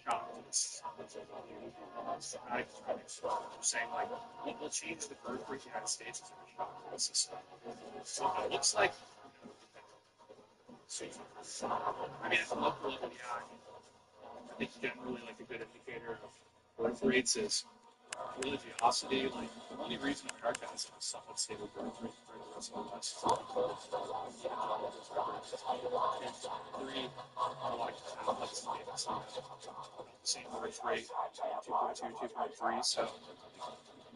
chocolates. I saying like what will change the birth rate in the United States is a chocolate system. So it looks like so, I mean, at the local level, yeah, I think generally like a good indicator of birth rates is religiosity. Like the only reason America has a somewhat stable birth rate compared to the rest of the West is three, a lot of Catholics and Davidson have the same birth rate, 2.2, 2.3. So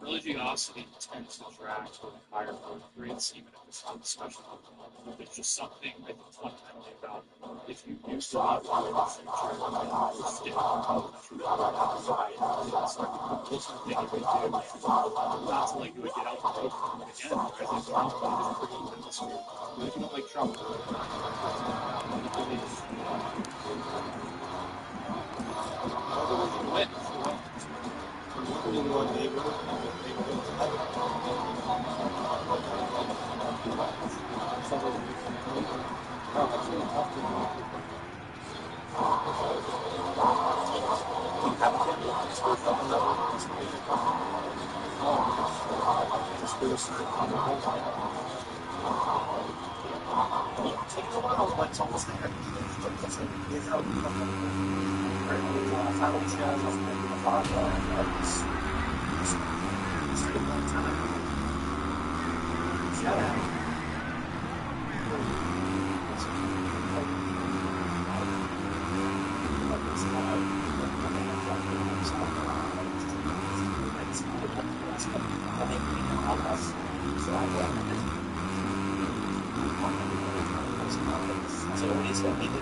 religiosity tends to track with higher birth rates, even if it's not special. There's just something I think fundamentally about if you do believe in the future, you stick to the ultimate thing you would do, not to like do a get out the vote again, right? Like Trump is pretty devastating. Even if you don't like Trump, you win. Really one neighborhood, neighborhood to heaven. Takes a while, but it's almost there. You know, final challenge of the it's a long time. Shout out. So it is going to be the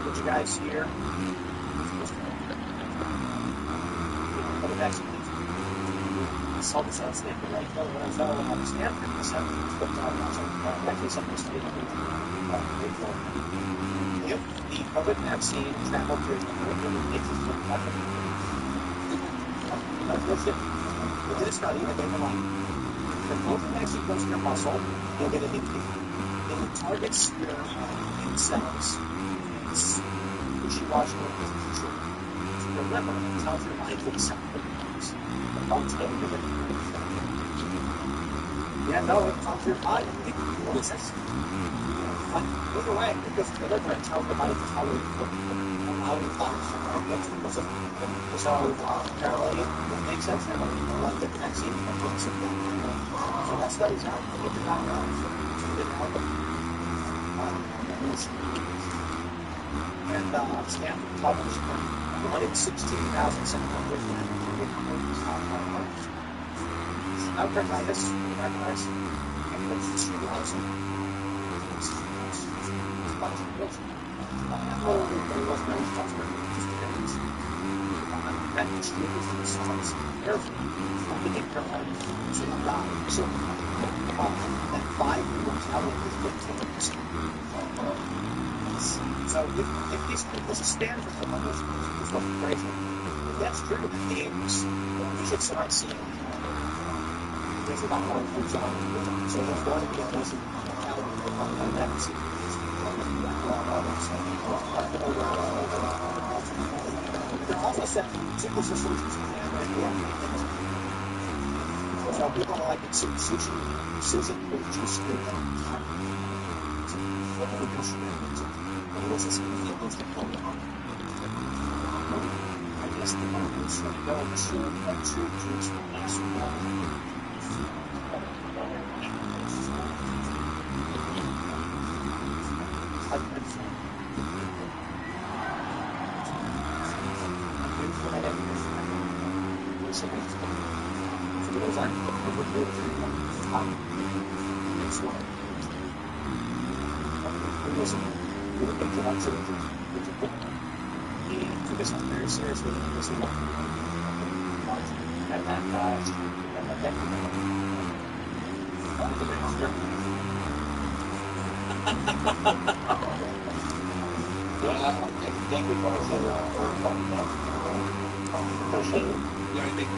Did you guys hear? I saw this on Stanford, right? When I fell on Stanford, the 70s, actually something if the COVID vaccine traveled through we did a study and they were like, if the COVID vaccine goes to your muscle, you'll get an increase. If it targets your immune cells, it's wishy-washy to your liver and tells your mind to accept the news. Yeah, no, it comes your body. What is this? Either way, because the liver and tells the body how to function. So, apparently, it makes sense now. Like the vaccine, so that study's out. Get the doctor out. And Stanford published 116,700 Albertitis, so if these people stand for someone who's looking crazy, if that's true, that means we should start seeing there's a lot more things on it. So there's going to be a less mortality on that. They're also setting super systems so people like Susan juice I guess the market's going to go to juice this one very seriously. This is one. And I think we both Yeah, I think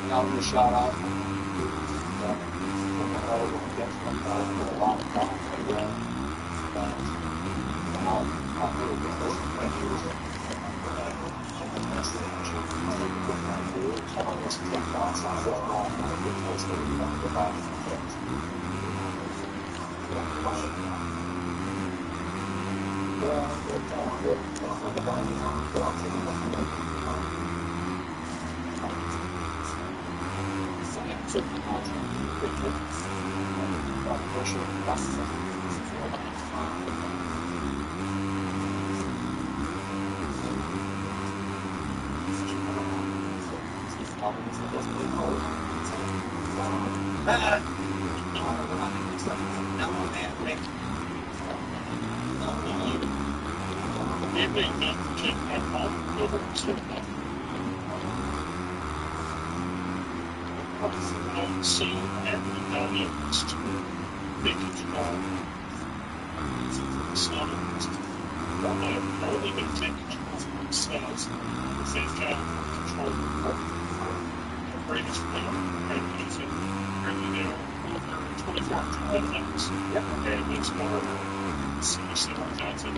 Now we shot out. Maybe I need to take my phone over to so everybody is to be control. So they're only going to take control of themselves if they've got control of the greatest player, right? Because currently they're over 2,400 minutes. Yep. And it's more 67,000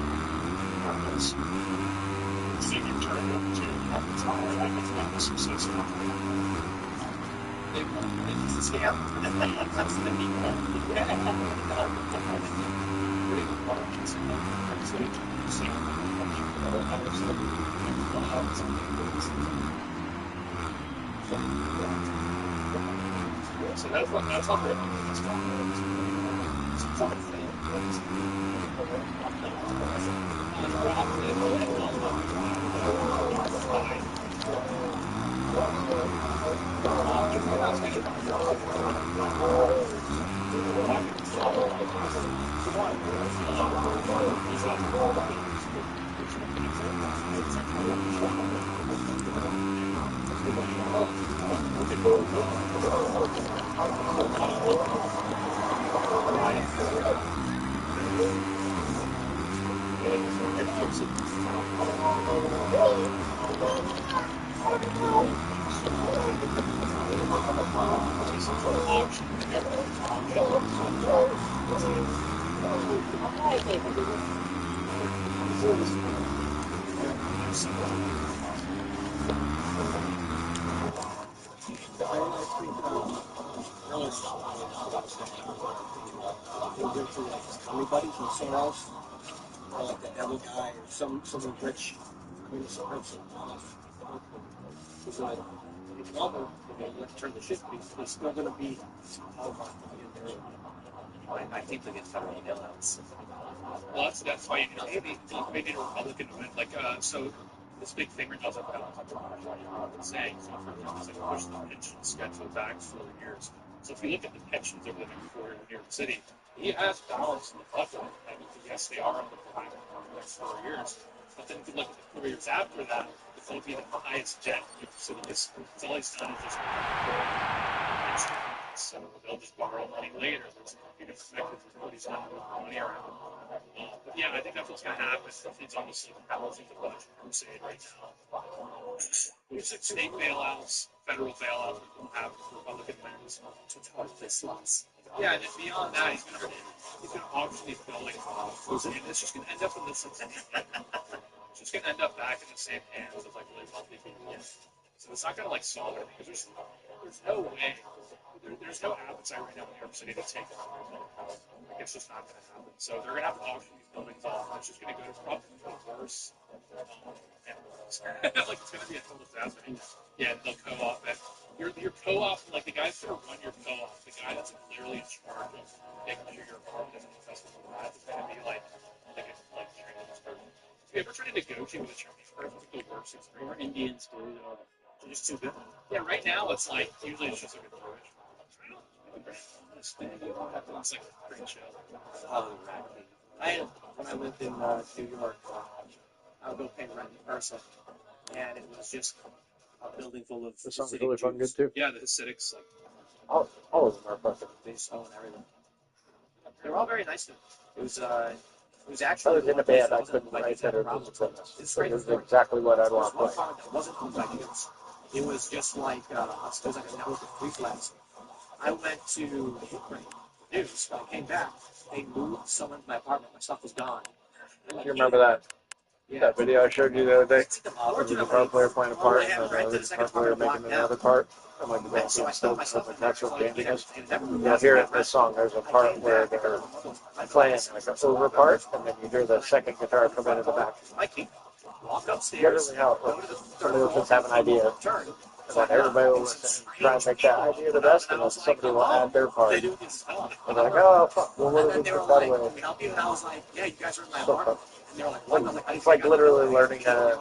markets. If they can turn it up to I think it's not successful. They won't. It's a scam. That's the neat So that's all good. Everybody from Soros, or like the devil guy, or someone rich. I mean, some person. So it's over. Let's turn the shit, but he's still going to be I think they get federal bailouts. well, that's why maybe a Republican win. Like, so this big thing right now is like, saying, so for example, it's like push the pension schedule back 4 years. So if you look at the pensions over the next 4 years in New York City, he has balanced the budget. And yes, they are on the decline for the next 4 years. But then if you look at the 4 years after that, it's going to be the highest debt in New York City. It's all he's done is just pension. So they'll just borrow money later. There's effective what he's done with money around. But yeah, I think that's what's going to happen. It's obviously balancing the budget crusade right now. There's like state bailouts, federal bailouts that will have Republican wins. Yeah, and then beyond that, he's going to auction these buildings off, and it's just going to end up in this. It's just going to end up back in the same hands of like really wealthy people. So it's not going to like solve anything because there's no way. There's no appetite right now in New York City to take it on. Like, it's just not going to happen. So they're going to have to auction these buildings off, and it's just going to go to probably worse and worse. Like, it's going to be a total disaster. Yeah, they'll co-op it. Your co-op, like the guys that run your co-op, the guy that's like, literally in charge of making sure your apartment isn't infested with rats is going to be like Chinese person. Have you ever tried to negotiate with a Chinese person? It's the worst experience. or Indians do. They're just too good. Yeah, right now it's like usually it's just like a Jewish. It's like pretty chill. Oh, exactly. When I lived in New York, I would go pay rent in Ursa, and it was just a building full of That sounds Hasidic really fucking good Jews. too. Yeah, the Hasidics, like, All of them are fucking. They sew and everything. They were all very nice to me. It was was I actually was in a band, I couldn't write better music than this. It's So this is exactly what I'd want to one play. part that wasn't multi-use. It was just like, it was like a network of three flats. I went to Ukraine, news. When I came back, they moved some of my apartment. My stuff was gone. You remember that video I showed you the other day? Of the Unfortunately, guitar player playing a all I part, had and to write the the guitar second player part making blocked another out. part. And like the And band so I being stuck still my stuff in with there. natural So changing it is. never moved You'll out hear to it in this song. There's a part where they're playing like an over part, and then you hear the second guitar come in the back. Mikey, walk upstairs. Generally how it works. Somebody will just have an idea, Turn. and then everybody will listen, try and make that idea the best, and then somebody will add their part. And they're like, oh, fuck, well, what And if then we they were put that like, away? "Can we help you?" And I was like, "Yeah, you guys are in my So apartment." And they were like, "What?" And I was like, "How do you it's like think I know literally that? learning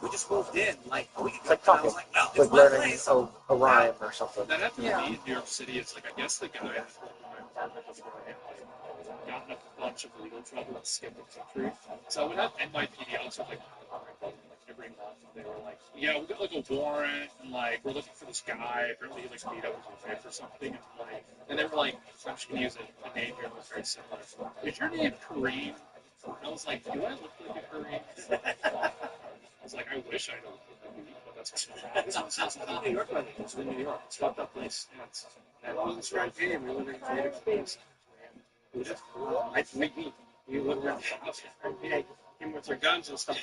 We just moved in like a week It's ago." like And I talking. was like, "Well, It's it's like my learning place." a rhyme or something. That happened to me in New York City. It's like, I guess the guy that lived in my apartment before I had gotten a bunch of legal trouble and skipped the country. So I would have NYPD officers like every month, and they were like, "Yeah, we got like a warrant, and like we're looking for this guy. Apparently, he like beat up his wife or something." And they were like, "I'm just gonna use a name here that's very similar. Is your name Kareem?" And I was like, "Do I look like a Kareem?" I was like, "I wish I looked like a Kareem, but that's It's in New York, buddy. It's in New York. It's a fucked up place. yeah, that was the right name. We live in a creative space. You look around the house, yeah, came with their guns and stuff,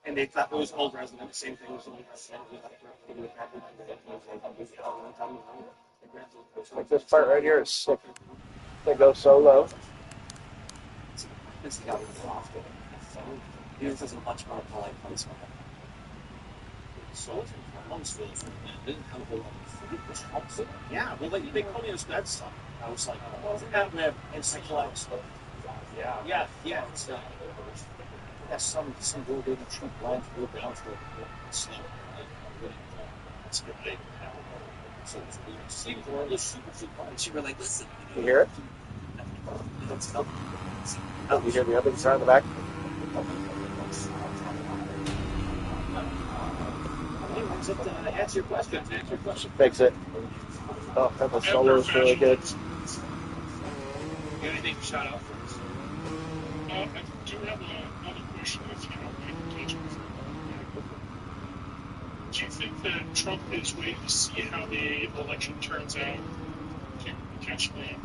and they thought it was old resident. The same thing was old resident. Like this part right here is sick. They go so low. This guy was off. This is a much more polite place. So didn't have a whole lot of food, which helps it. Yeah, well, they call me this bad stuff. I was like, it's like stuff. Yeah. It's some little baby cheap land to go down to the snow. It's a good day. So it's really see for the super parts. You were like, listen, You hear it? That's nothing. Oh, you hear the other guitar in the back? Anyways, to answer your question, Fix it. Oh, that was solo is really good. You got anything to shout out for us? I do have another question if you don't mind engaging with it. Do you think that Trump is waiting to see how the election turns out to potentially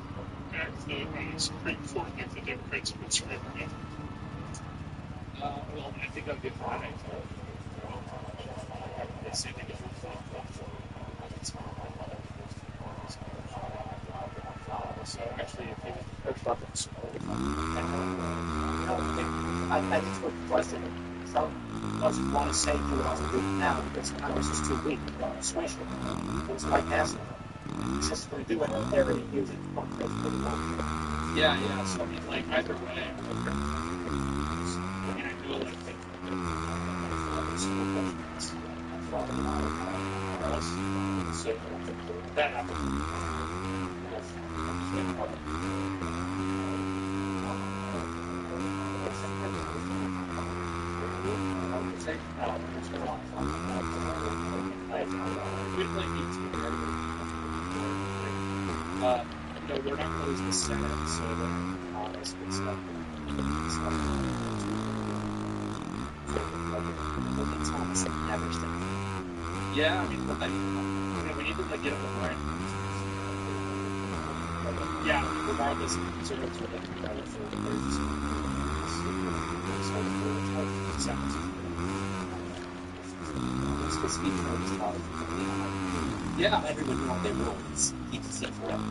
back the Supreme Court like the Democrats have been screaming about? Well, I think I'd be fine. Let's see if they can So actually, if you That's fucking I think the question Trump doesn't want to say he wants to do it now because Congress is too weak to switch it. It's like asking he's just going to do it and they're going to use it for yeah. So I mean, like either way, I do like so that happens. We're not going to lose the Senate, so all this good stuff. Yeah, I mean, we need to like get up the line. Yeah, regardless of conservatives, we're looking at it for yeah, everyone knew what they were. It's easy to see forever.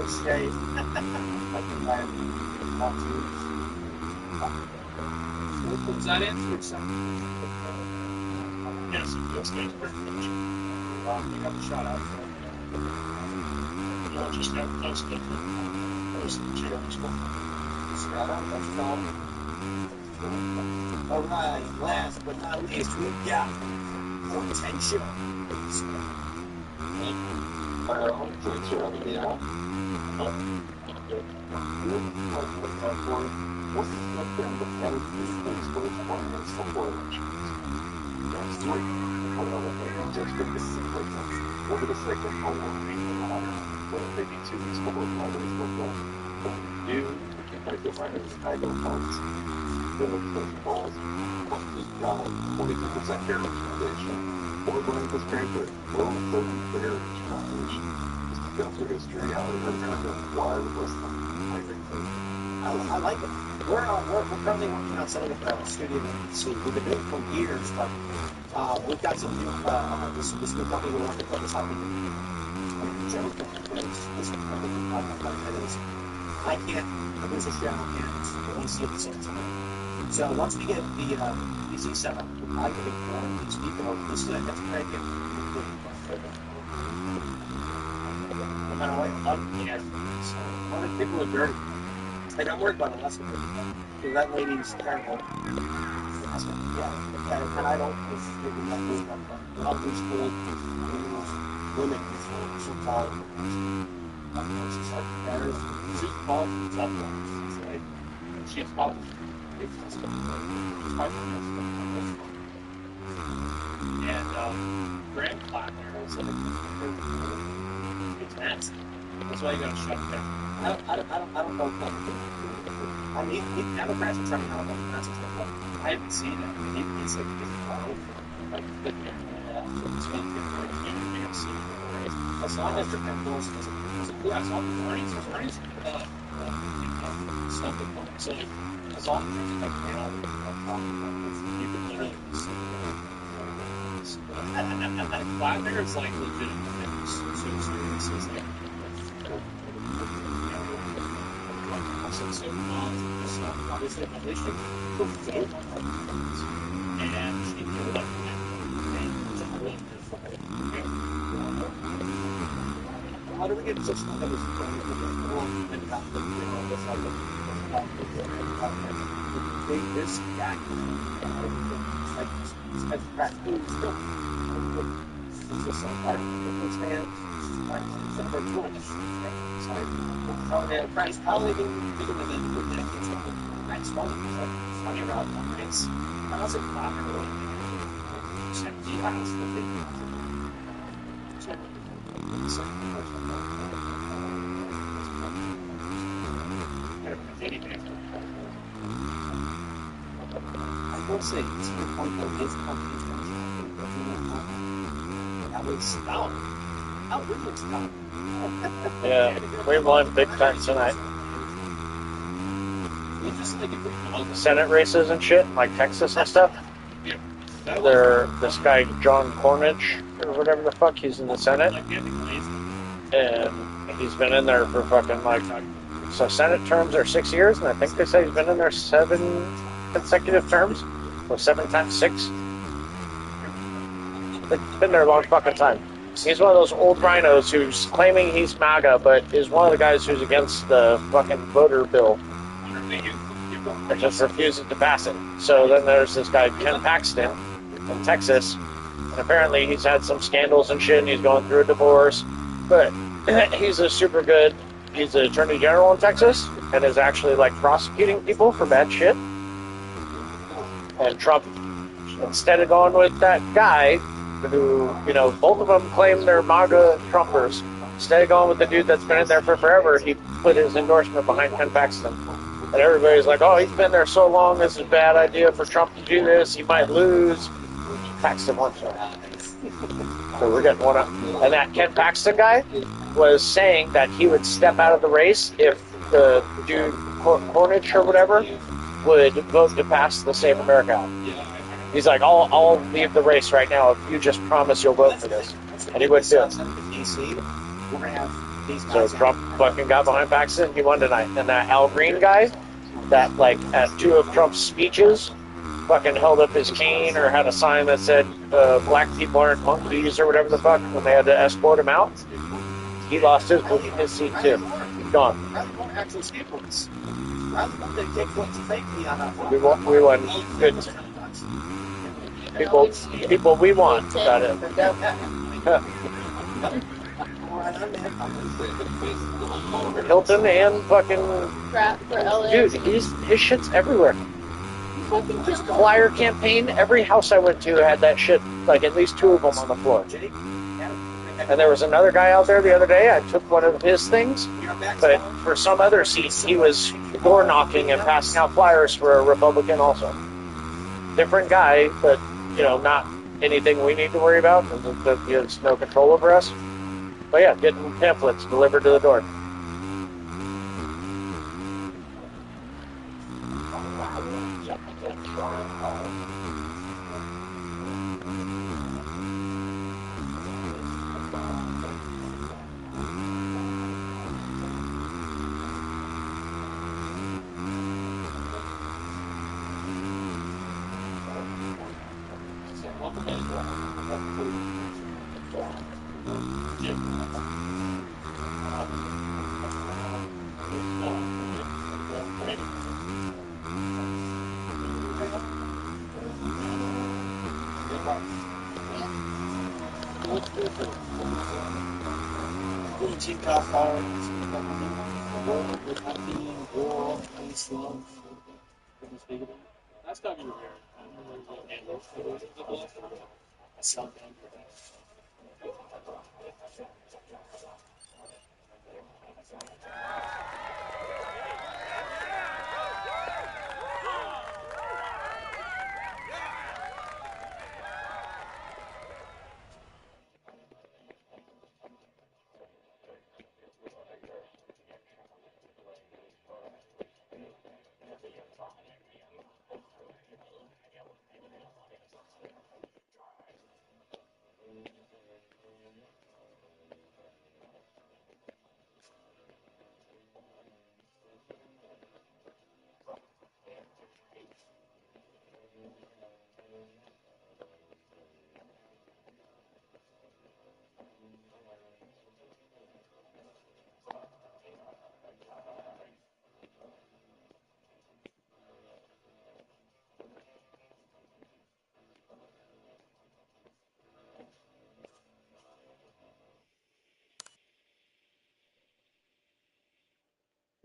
Stay. Was that answer or something? Yes, that's good. You got the shot out. I'll just have those good. All right, last but not least, we've got potential. maybe 2 weeks before Fridays were done. You like the Fridays, I go funds. Then the balls. 22% Heritage Foundation. Or Blank's Grandpa. Well, 30 the Heritage Foundation. Just to go through history, how it America, why the Muslim, my big thing. I like it. We're currently working on setting up a studio in DC. We've been doing it for years, but we've got some new, this new company we're working with is helping. I can't produce a show and DC at the same time. So once we get the DC set up, I can inform these people of this. That's a great gift. No matter what, a lot of people are dirty. Like, I'm worried about it less because that lady's terrible. Yeah, and I don't I'll do school women for time. She's like, she's called she's like, she's called and Grand Platinum is it's nasty. That's why you gotta shut it down. I don't know. I mean, Democrats are trying to help Democrats. I haven't seen it. I mean, it's like like the as long as they're bills, yeah, as long as Bernie's stuff. So as long as there's you can literally and Wagner is like legitimate. So serious is like. Obviously, my district and she killed like how do we get such numbers? This guy, like, crack food still. It's just some part of the stand, like, some of our tools. How they can do it with the next one? Funny around one race. I was in Clocker really. 70 hours the thing. I will say, to your point though, his company's that was outrageous. Yeah, we won big time tonight. Senate races and shit, like Texas and stuff. This guy John Cornich or whatever the fuck, he's in the Senate, and he's been in there for fucking like. So Senate terms are 6 years, and I think they say he's been in there 7 consecutive terms, so 7 times 6. They've been there a long fucking time. He's one of those old rhinos who's claiming he's MAGA, but is one of the guys who's against the fucking voter bill. And just refuses to pass it. So then there's this guy, Ken Paxton, in Texas, and apparently he's had some scandals and shit, and he's going through a divorce, but he's he's the attorney general in Texas, and is actually, like, prosecuting people for bad shit. And Trump, instead of going with that guy, who, you know, both of them claim they're MAGA Trumpers, instead of going with the dude that's been in there for forever, he put his endorsement behind Ken Paxton. And everybody's like, oh, he's been there so long, this is a bad idea for Trump to do this, he might lose. Paxton won. So we're getting one up. And that Ken Paxton guy was saying that he would step out of the race if the dude, Cornich or whatever, would vote to pass the Save America Act. He's like, I'll leave the race right now if you just promise you'll vote for this. And he would do it. So Trump fucking got behind Paxton, he won tonight. And that Al Green guy, that like at 2 of Trump's speeches, fucking held up his cane or had a sign that said black people aren't monkeys or whatever the fuck when they had to escort him out. He lost his seat too. He's gone. We won. Good. People we want. Got it. Hilton and fucking dude, his shit's everywhere. Flyer campaign. Every house I went to had that shit. Like at least 2 of them on the floor. And there was another guy out there the other day. I took one of his things, You're back but for some other seat, he was door knocking and passing out flyers for a Republican also. Different guy, but not anything we need to worry about, and he has no control over us. But yeah, getting pamphlets delivered to the door. Take off our world with happy, war, peace, love. That's gotta be rare. I saw them.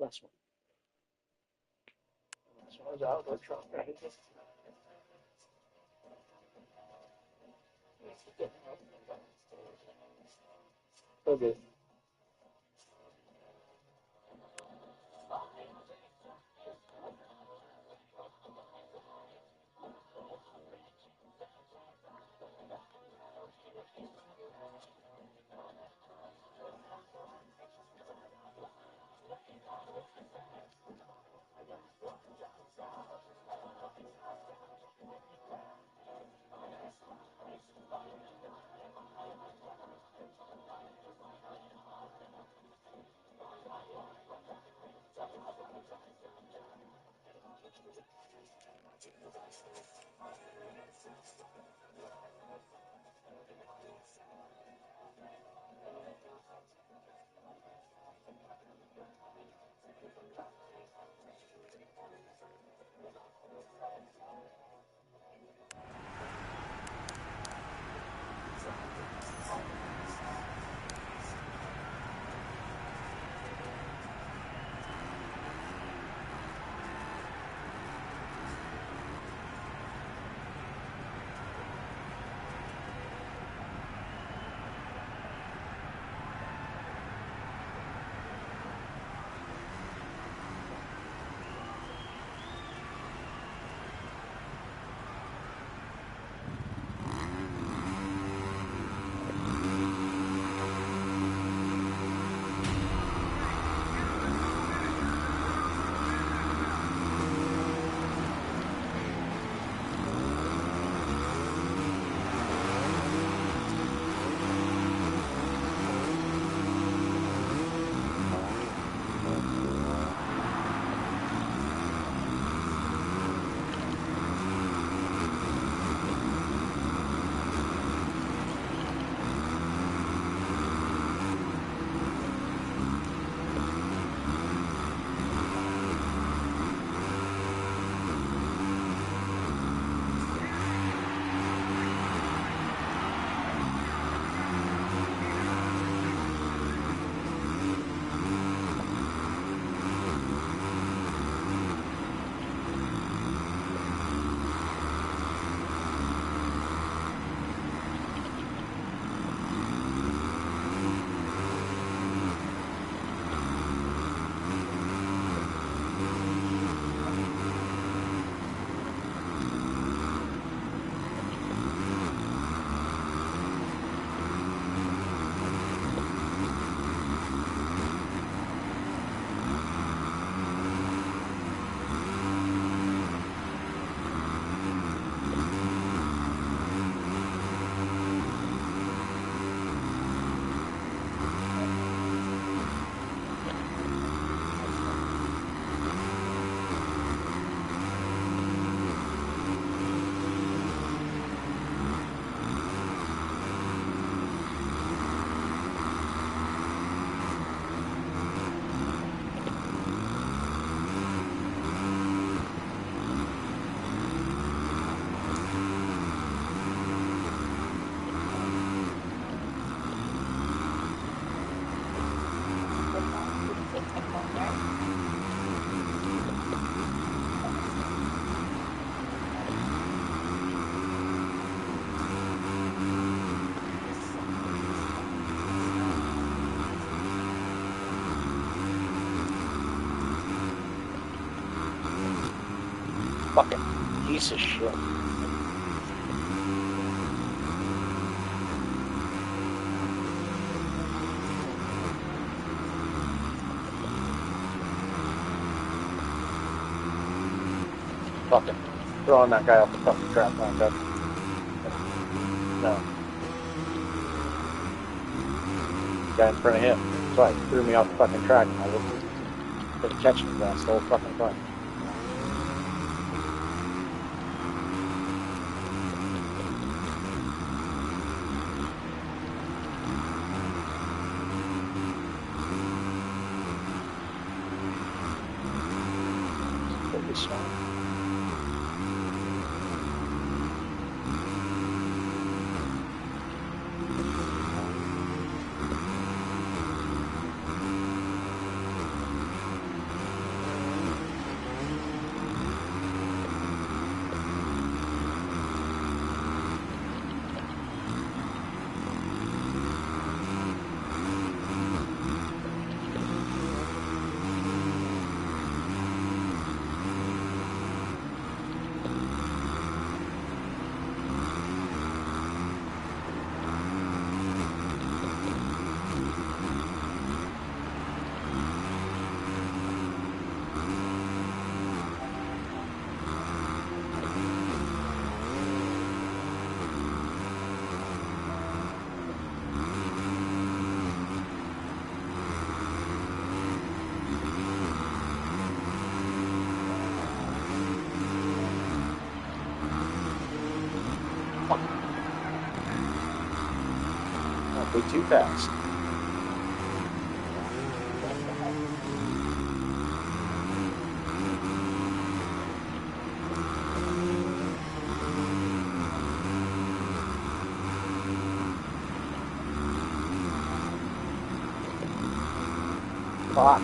Last one. This one's out of the truck, right? Okay. Fucking piece of shit. Fucking throwing that guy off the fucking track line, Doug. No. Guy in front of him. That's why he threw me off the fucking track and I couldn't catch him. That's the whole fucking time. Pretty strong. Don't be too fast. Fuck.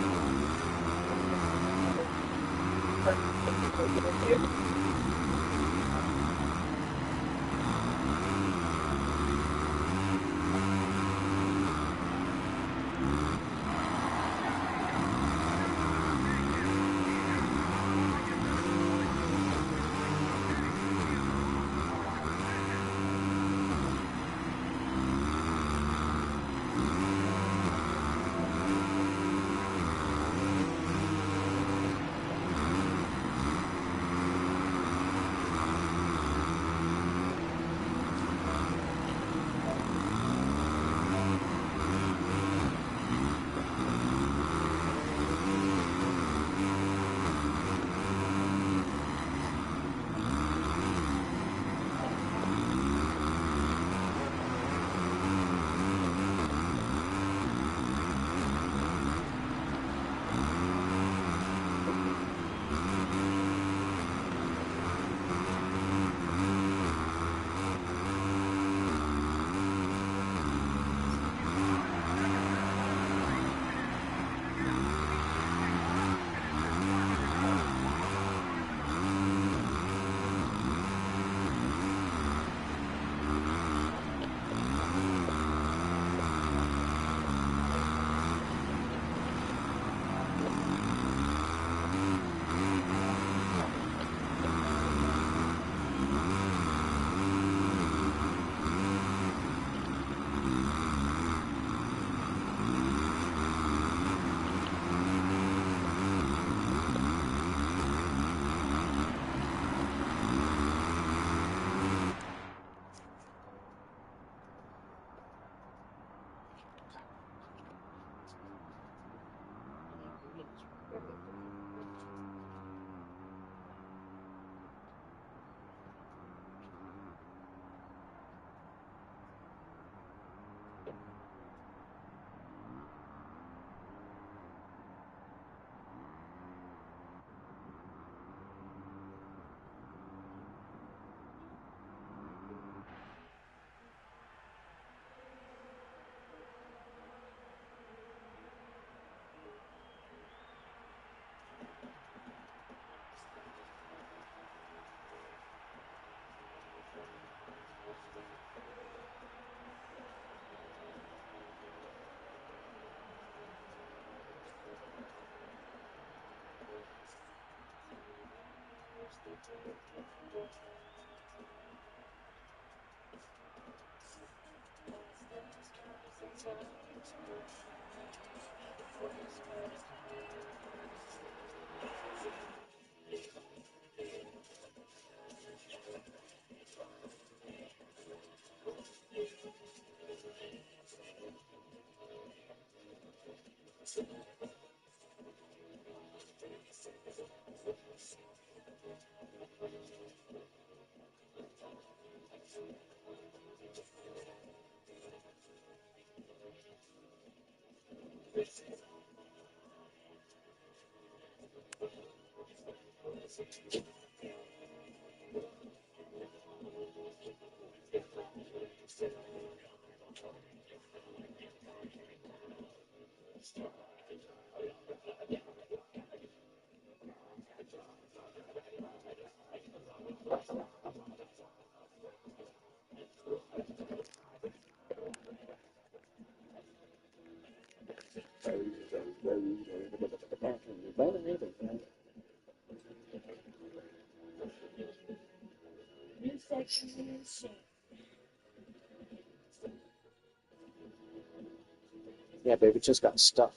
Yeah, baby, just got stuff.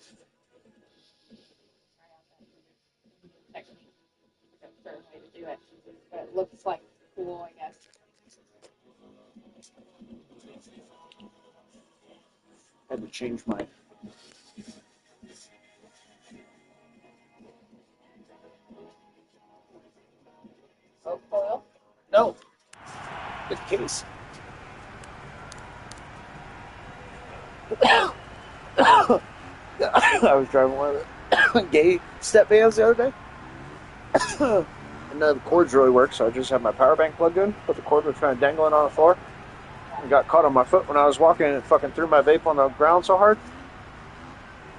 Technique. Like a certain way to do it. But it looks like cool, I guess. Had to change my. Oh, foil? No! Good case. I was driving one of the gay step vans the other day. And none of the cords really work, so I just had my power bank plugged in, but the cord was kind of dangling on the floor. And got caught on my foot when I was walking and it fucking threw my vape on the ground so hard.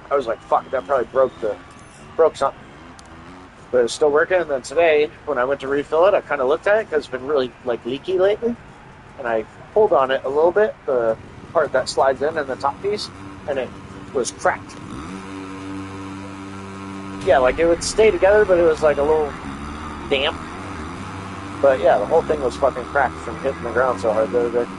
I was like, fuck, that probably broke something. But it's still working. And then today, when I went to refill it, I kind of looked at it because it's been really like leaky lately. And I pulled on it a little bit, the part that slides in the top piece, and it was cracked. Yeah, like it would stay together, but it was like a little damp. But yeah, the whole thing was fucking cracked from hitting the ground so hard the other day.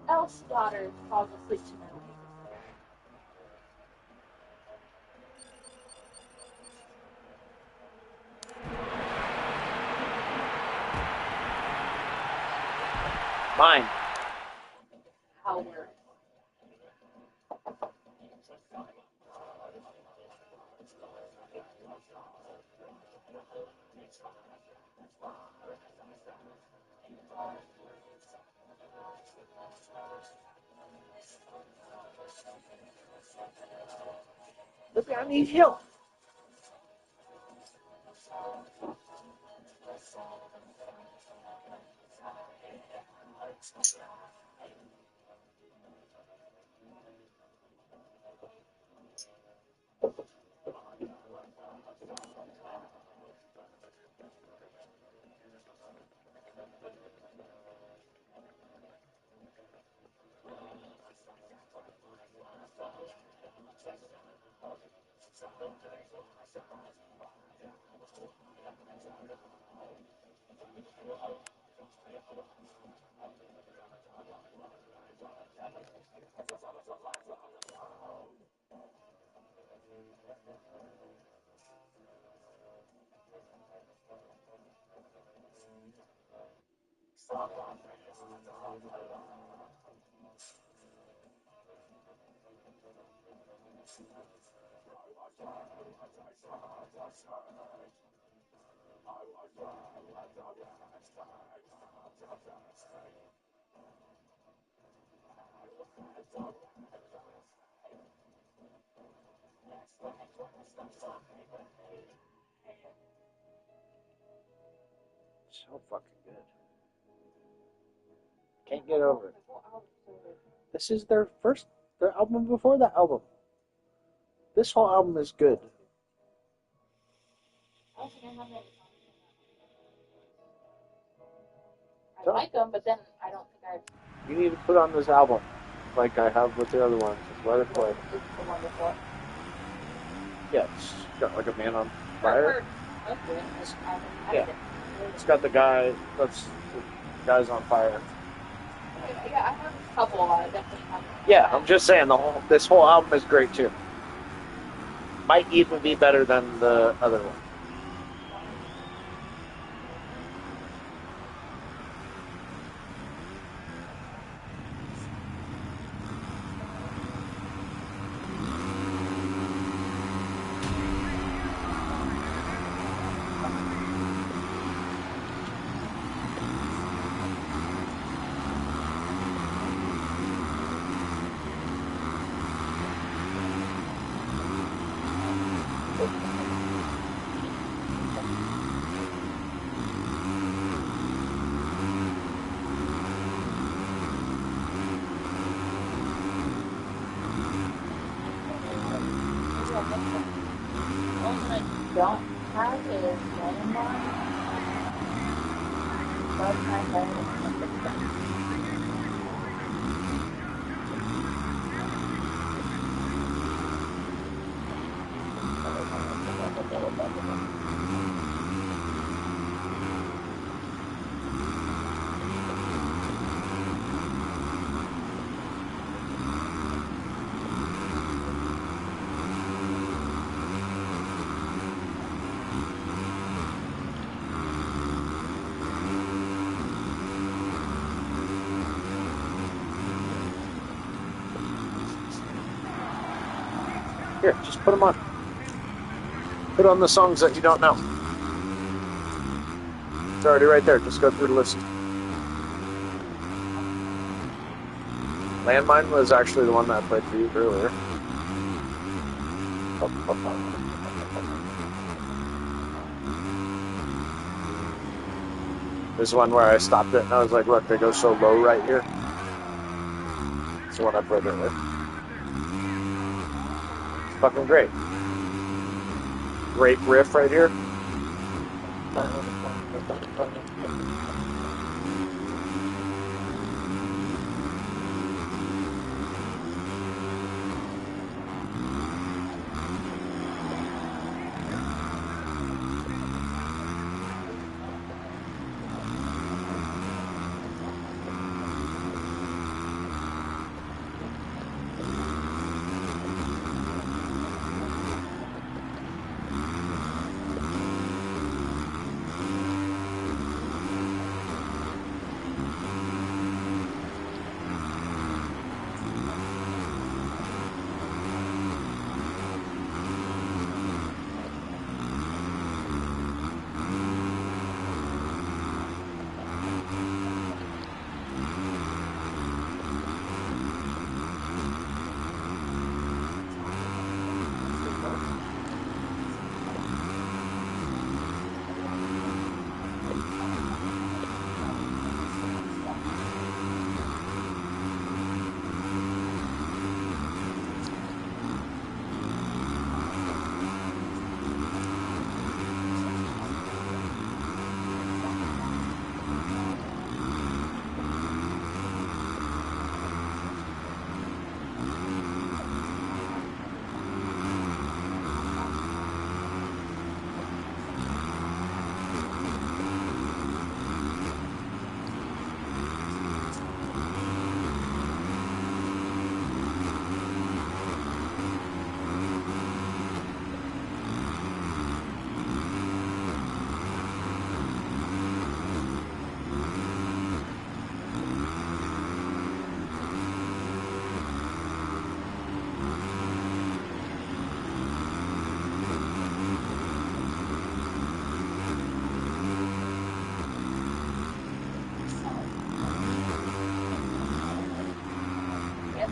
Elf's daughter falls asleep tonight. Mine. Howard. Look, I need help. So fucking good. Can't get over it. This is their album before that album. This whole album is good. I don't think I have any. I like them, but then I don't think I. You need to put on this album, like I have with the other ones. Just let it play. The one before. Yeah, it's got like a man on fire. Yeah. Yeah. It's got the guy. That's the guy's on fire. Yeah, I have a couple. I definitely have. Yeah, I'm just saying this whole album is great too. Might even be better than the other one. One I don't have is Landmark. But I have Here, just put them on. Put on the songs that you don't know. It's already right there. Just go through the list. Landmine was actually the one that I played for you earlier. This is one where I stopped it and I was like, look, they go so low right here. It's the one I played earlier. It's fucking great. Great riff right here.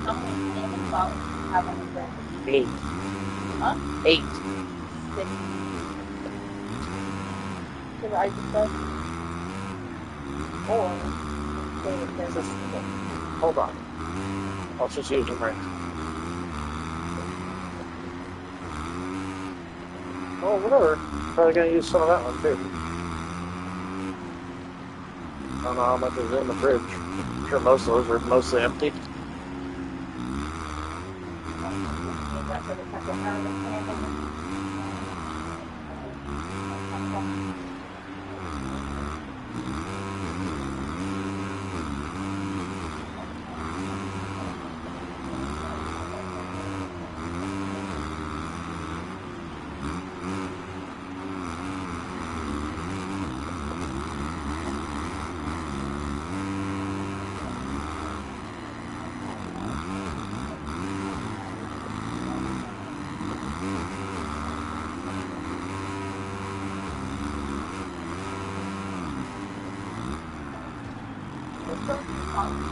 How many salmon bottles do you have on the fridge? 8. Huh? 8. 6. Because I just said 4. So there's a 6. Hold on. I'll just use them right. Oh, whatever. Probably gonna use some of that one too. I don't know how much is in the fridge. I'm sure most of those are mostly empty. Use that for the second round of salmon.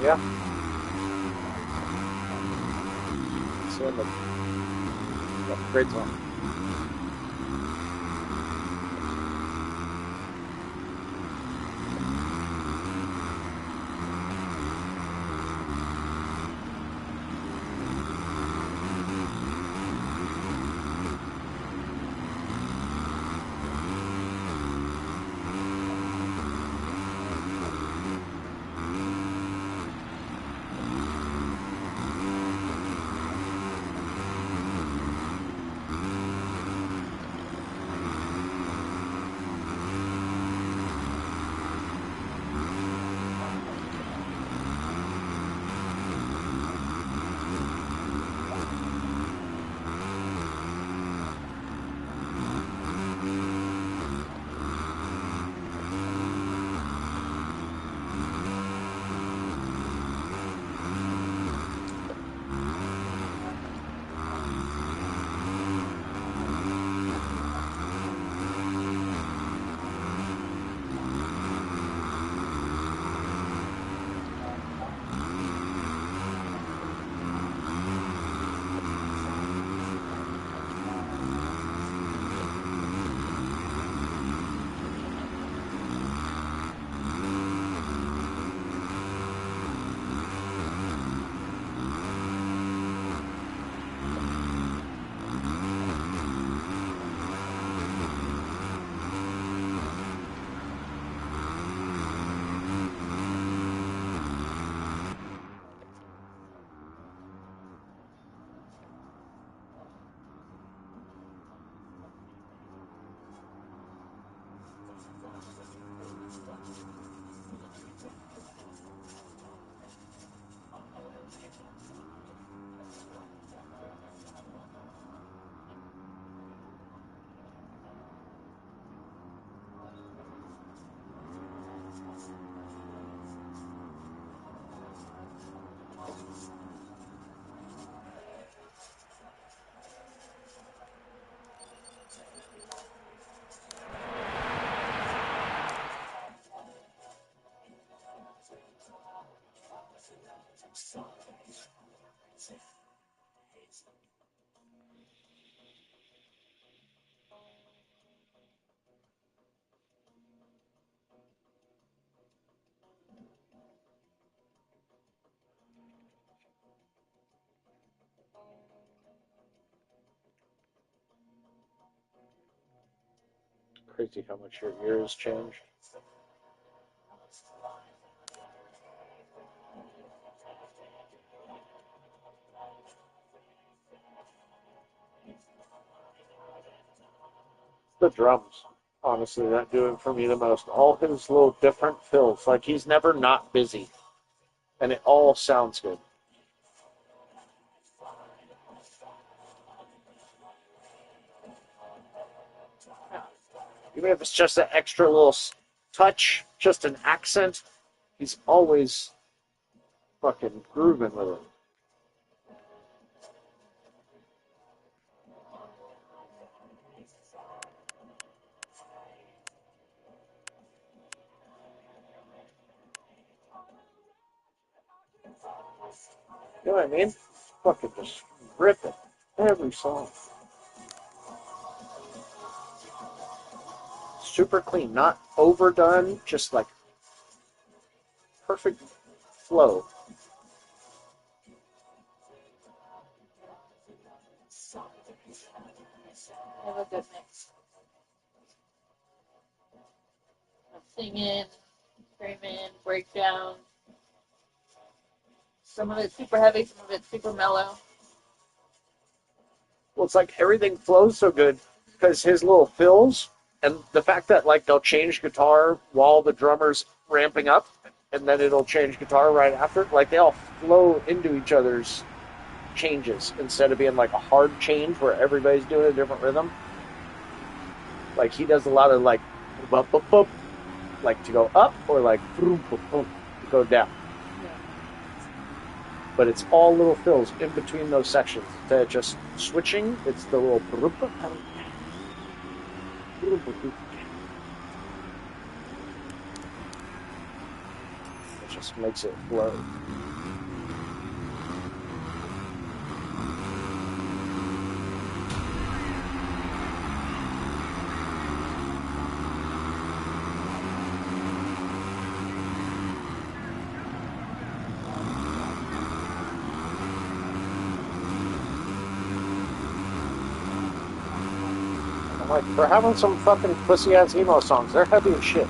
Yeah. So in the fridge one. Crazy how much your ears changed. The drums, honestly, that do it for me the most. All his little different fills, like he's never not busy, and it all sounds good. Even if it's just an extra little touch, just an accent, he's always fucking grooving with it. You know what I mean? Fucking just rip it. Every song. Super clean, not overdone, just like perfect flow. I have a good mix. I'm singing, screaming, breakdown. Some of it's super heavy, some of it's super mellow. Well, it's like everything flows so good because his little fills and the fact that like they'll change guitar while the drummer's ramping up and then it'll change guitar right after. Like they all flow into each other's changes instead of being like a hard change where everybody's doing a different rhythm. Like he does a lot of like bup, bup, bup, like to go up or like boom, boom, boom, to go down. But it's all little fills in between those sections. Instead of just switching, it's the little it just makes it flow. Like, for having some fucking pussy-ass emo songs, they're heavy as shit.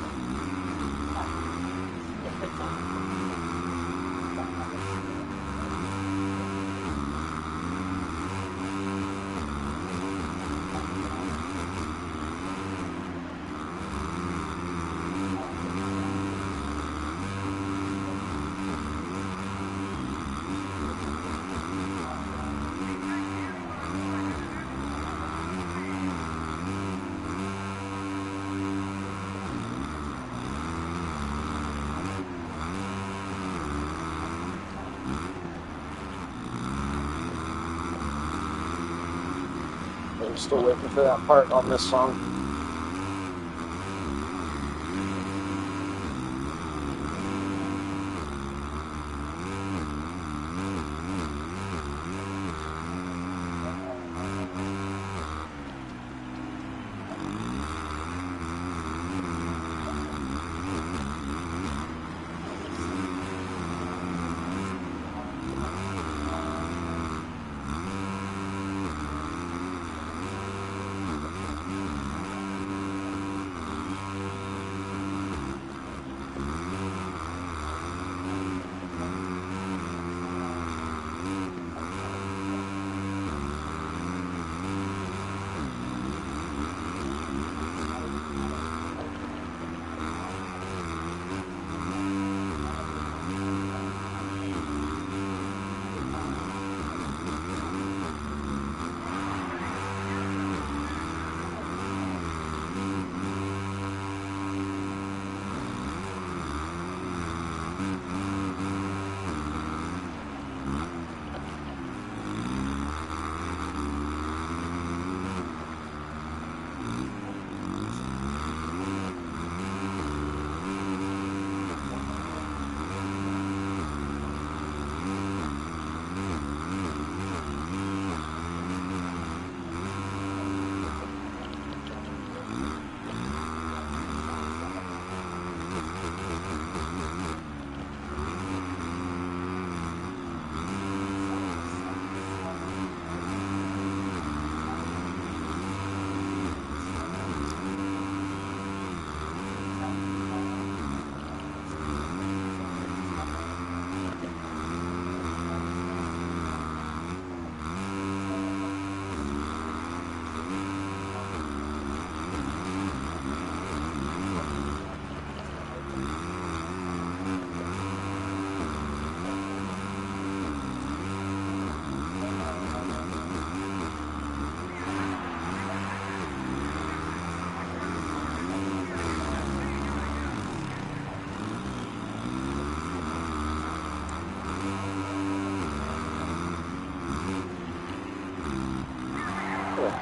I'm still waiting for that part on this song.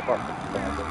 Fucking bandit.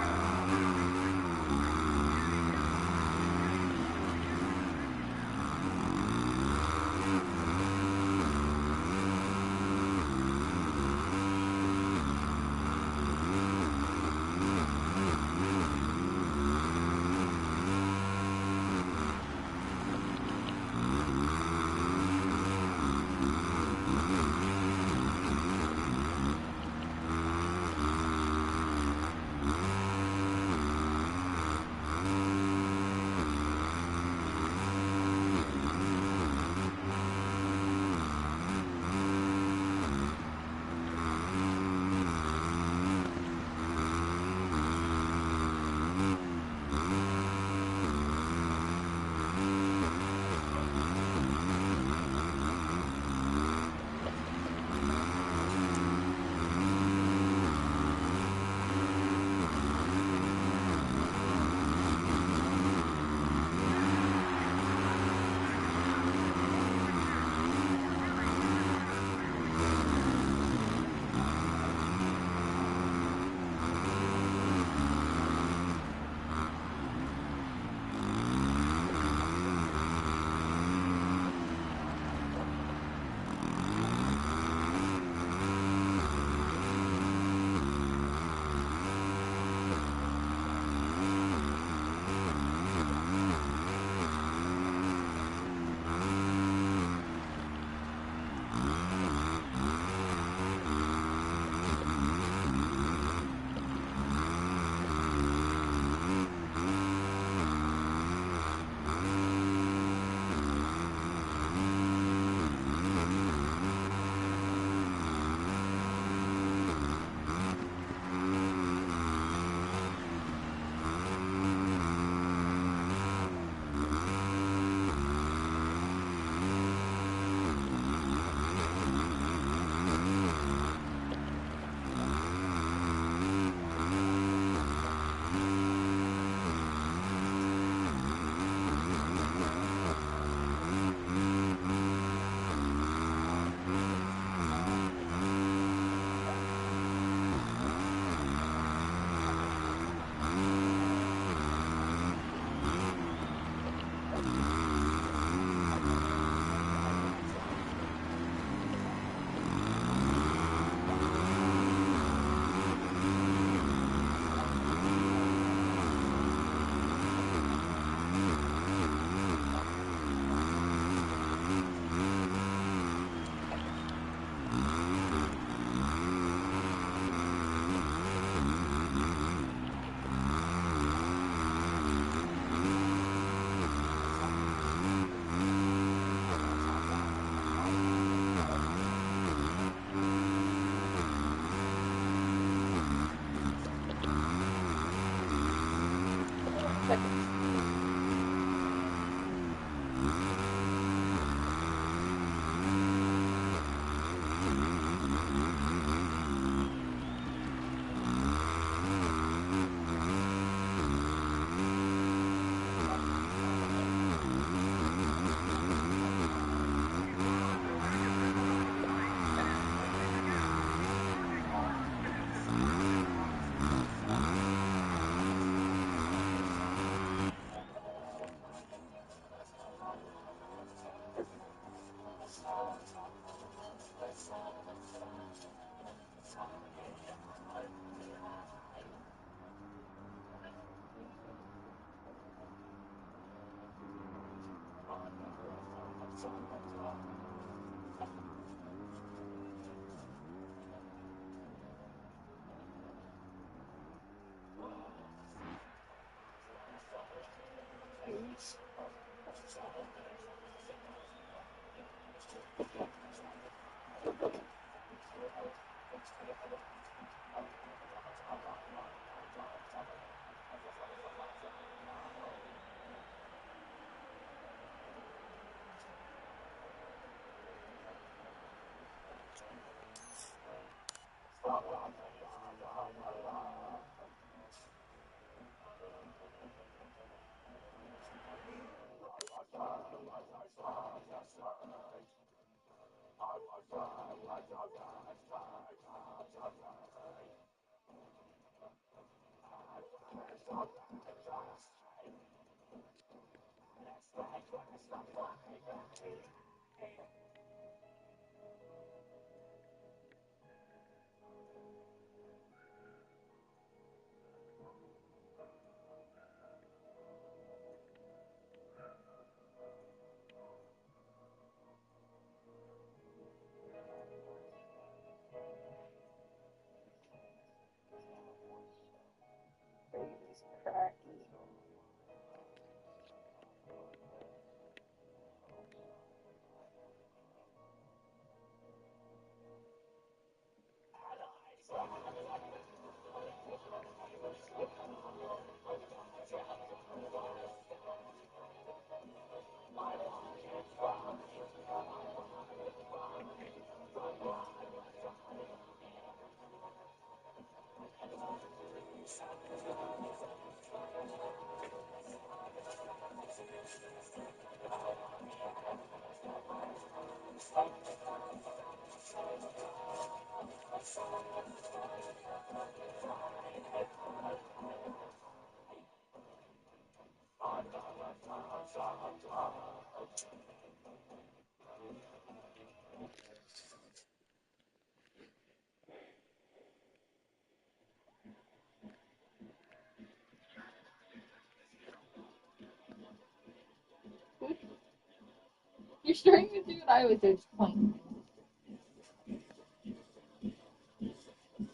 You're starting to do what I would do. It's point.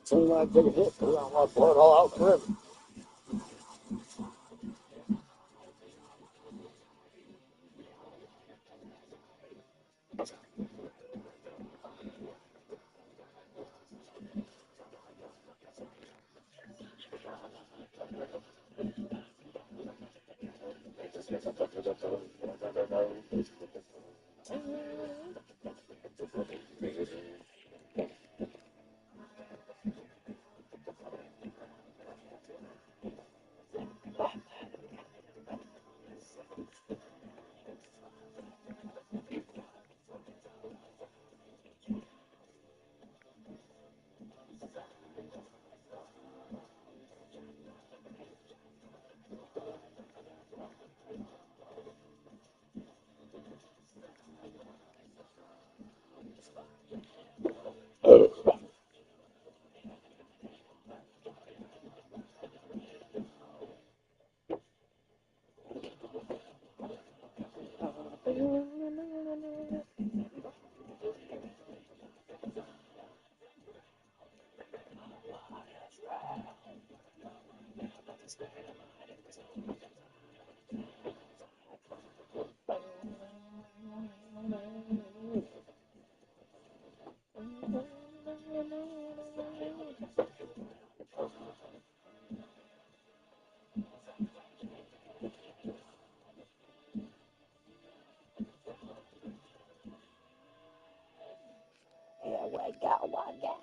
So you want to take a hit, because I don't want to blow it all out the rim. Here we go again.